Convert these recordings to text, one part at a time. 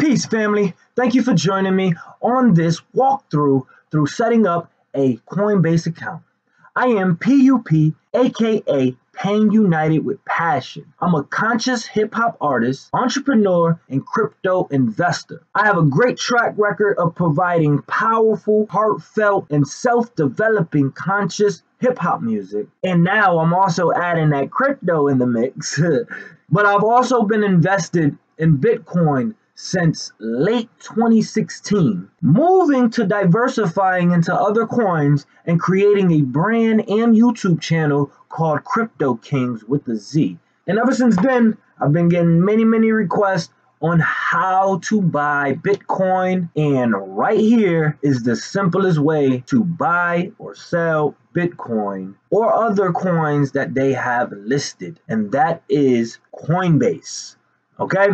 Peace, family. Thank you for joining me on this walkthrough through setting up a Coinbase account. I am PUP, aka Pain United with Passion. I'm a conscious hip-hop artist, entrepreneur, and crypto investor. I have a great track record of providing powerful, heartfelt, and self-developing conscious hip-hop music. And now I'm also adding that crypto in the mix. But I've also been invested in Bitcoin since late 2016, moving to diversifying into other coins and creating a brand and YouTube channel called Kingz with a Z. And ever since then, I've been getting many requests on how to buy Bitcoin, and right here is the simplest way to buy or sell Bitcoin or other coins that they have listed, and that is Coinbase. Okay?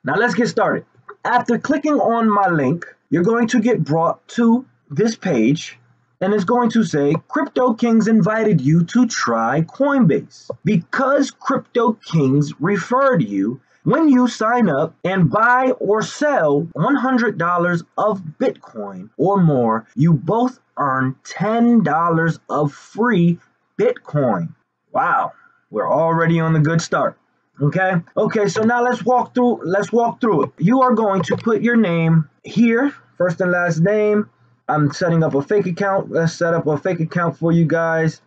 Now let's get started. After clicking on my link, you're going to get brought to this page, and it's going to say, Kingz invited you to try Coinbase. Because Kingz referred you, when you sign up and buy or sell $100 of Bitcoin or more, you both earn $10 of free Bitcoin. Wow, we're already on the good start. Okay, so now let's walk through it. You are going to put your name here, first and last name. I'm setting up a fake account. Let's set up a fake account for you guys.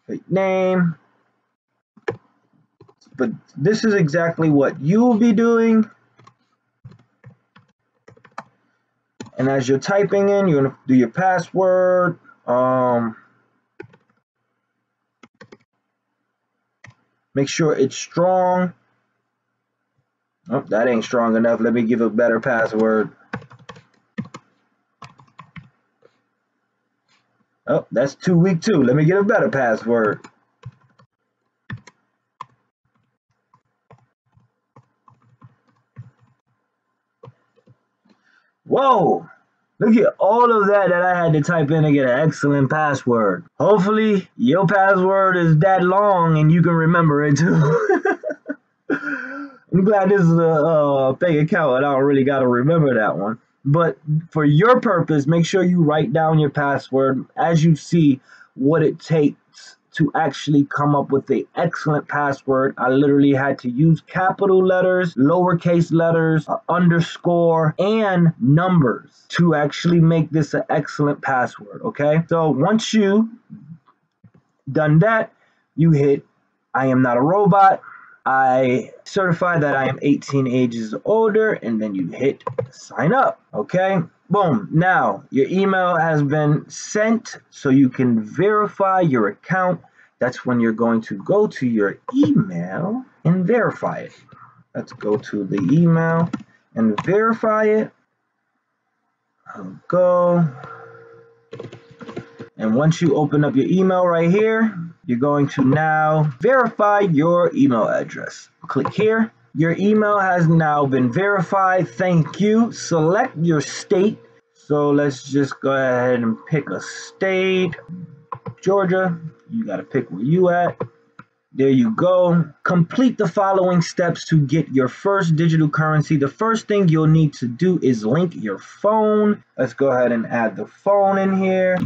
Fake name. But this is exactly what you will be doing. And as you're typing in, you're gonna do your password. Make sure it's strong. Oh, that ain't strong enough. Let me give a better password. Oh, that's too weak too. Let me get a better password. Whoa! Look at all of that I had to type in to get an excellent password. Hopefully, your password is that long and you can remember it too. I'm glad this is a fake account and I don't really got to remember that one. But for your purpose, make sure you write down your password as you see what it takes to actually come up with an excellent password. I literally had to use capital letters, lowercase letters, underscore, and numbers to actually make this an excellent password, okay? So once you done that, you hit I am not a robot. I certify that I am 18 ages older, and then you hit sign up, okay? Boom. Now, your email has been sent so you can verify your account. That's when you're going to go to your email and verify it. Let's go to the email and verify it. I'll go. And once you open up your email right here, you're going to now verify your email address. Click here. Your email has now been verified. Thank you. Select your state. So let's just go ahead and pick a state. Georgia. You got to pick where you at. There you go. Complete the following steps to get your first digital currency. The first thing you'll need to do is link your phone. Let's go ahead and add the phone in here.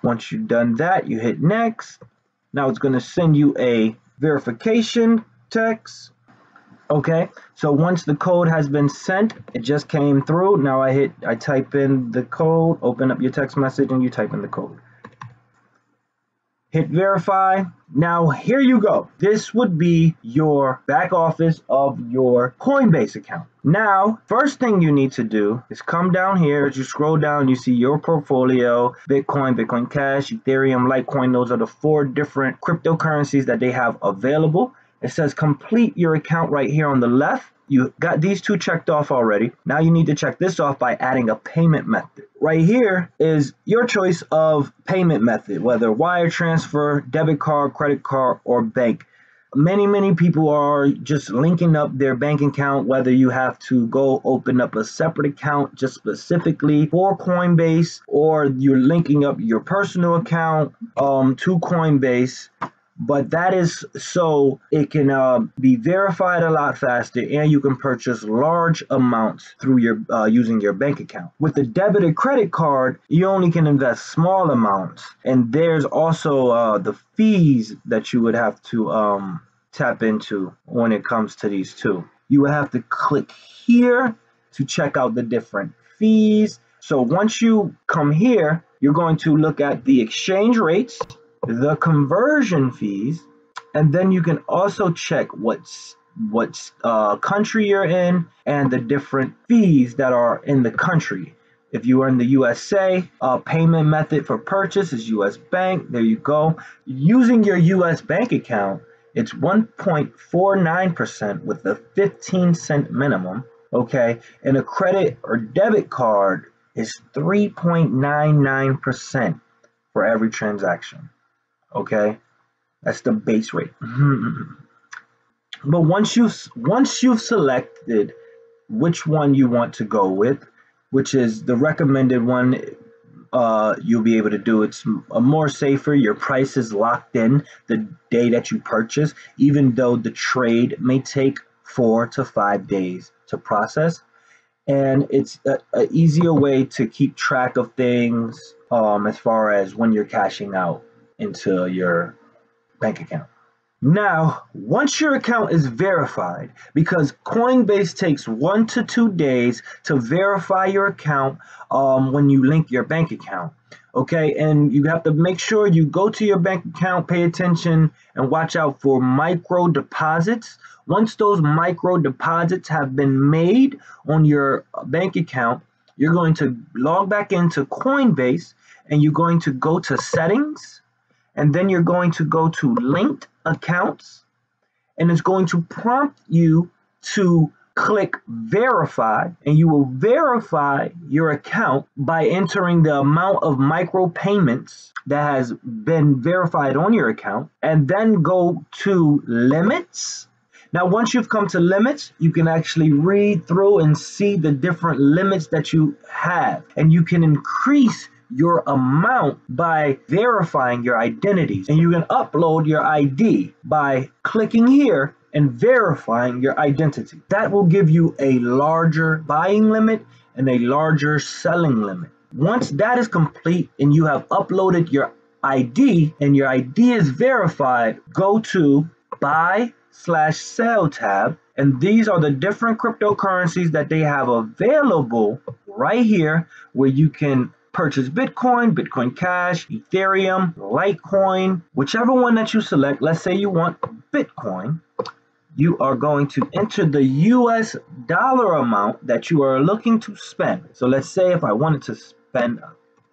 Once you've done that, you hit next. Now it's going to send you a verification text. Okay, so once the code has been sent, it just came through. Now I type in the code, open up your text message, and you type in the code. Hit verify. Now here you go. This would be your back office of your Coinbase account. Now, first thing you need to do is come down here. As you scroll down, you see your portfolio, Bitcoin, Bitcoin Cash, Ethereum, Litecoin. Those are the 4 different cryptocurrencies that they have available. It says complete your account right here on the left. You got these 2 checked off already. Now you need to check this off by adding a payment method. Right here is your choice of payment method, whether wire transfer, debit card, credit card, or bank. Many people are just linking up their bank account, whether you have to go open up a separate account just specifically for Coinbase, or you're linking up your personal account to Coinbase. but that is so it can be verified a lot faster, and you can purchase large amounts through your using your bank account. With the debit or credit card, you only can invest small amounts, and there's also the fees that you would have to tap into when it comes to these two. You would have to click here to check out the different fees. So once you come here, you're going to look at the exchange rates, the conversion fees, and then you can also check what country you're in and the different fees that are in the country. If you are in the USA, payment method for purchase is US Bank. There you go. Using your US bank account, it's 1.49% with a 15-cent minimum. Okay, and a credit or debit card is 3.99% for every transaction. Okay, that's the base rate. But once you've selected which one you want to go with, which is the recommended one, you'll be able to do. It's a more safer. Your price is locked in the day that you purchase, even though the trade may take 4 to 5 days to process. And it's an easier way to keep track of things as far as when you're cashing out into your bank account. Now, once your account is verified, because Coinbase takes 1 to 2 days to verify your account when you link your bank account. Okay, and you have to make sure you go to your bank account, pay attention, and watch out for micro deposits. Once those micro deposits have been made on your bank account, you're going to log back into Coinbase, and you're going to go to settings, and then you're going to go to linked accounts, and it's going to prompt you to click verify, and you will verify your account by entering the amount of micro payments that has been verified on your account, and then go to limits. Now, once you've come to limits, you can actually read through and see the different limits that you have, and you can increase your amount by verifying your identities, and you can upload your ID by clicking here and verifying your identity. That will give you a larger buying limit and a larger selling limit. Once that is complete and you have uploaded your ID and your ID is verified, go to buy/sell tab, and these are the different cryptocurrencies that they have available right here, where you can purchase Bitcoin, Bitcoin Cash, Ethereum, Litecoin, whichever one that you select. Let's say you want Bitcoin. You are going to enter the US dollar amount that you are looking to spend. So let's say if I wanted to spend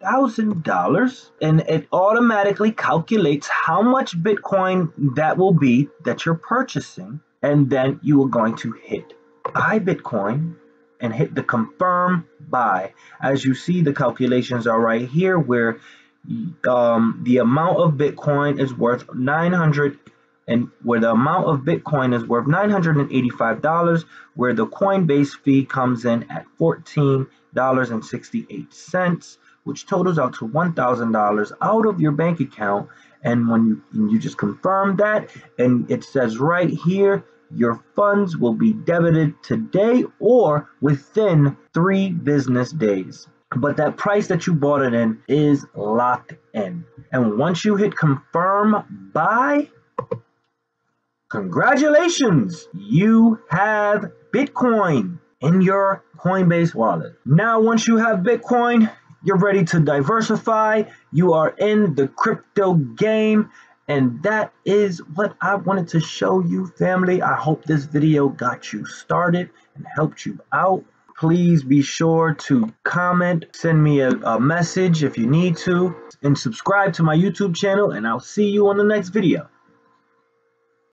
$1,000, and it automatically calculates how much Bitcoin that will be that you're purchasing. And then you are going to hit buy Bitcoin and hit the confirm buy. As you see, the calculations are right here, where the amount of Bitcoin is worth $985, where the Coinbase fee comes in at $14.68, which totals out to $1,000 out of your bank account. And when you just confirm that, and it says right here, your funds will be debited today or within 3 business days. But that price that you bought it in is locked in. And once you hit confirm buy, congratulations, you have Bitcoin in your Coinbase wallet. Now, once you have Bitcoin, you're ready to diversify. You are in the crypto game. And that is what I wanted to show you, family. I hope this video got you started and helped you out. Please be sure to comment, send me a message if you need to, and subscribe to my YouTube channel, and I'll see you on the next video.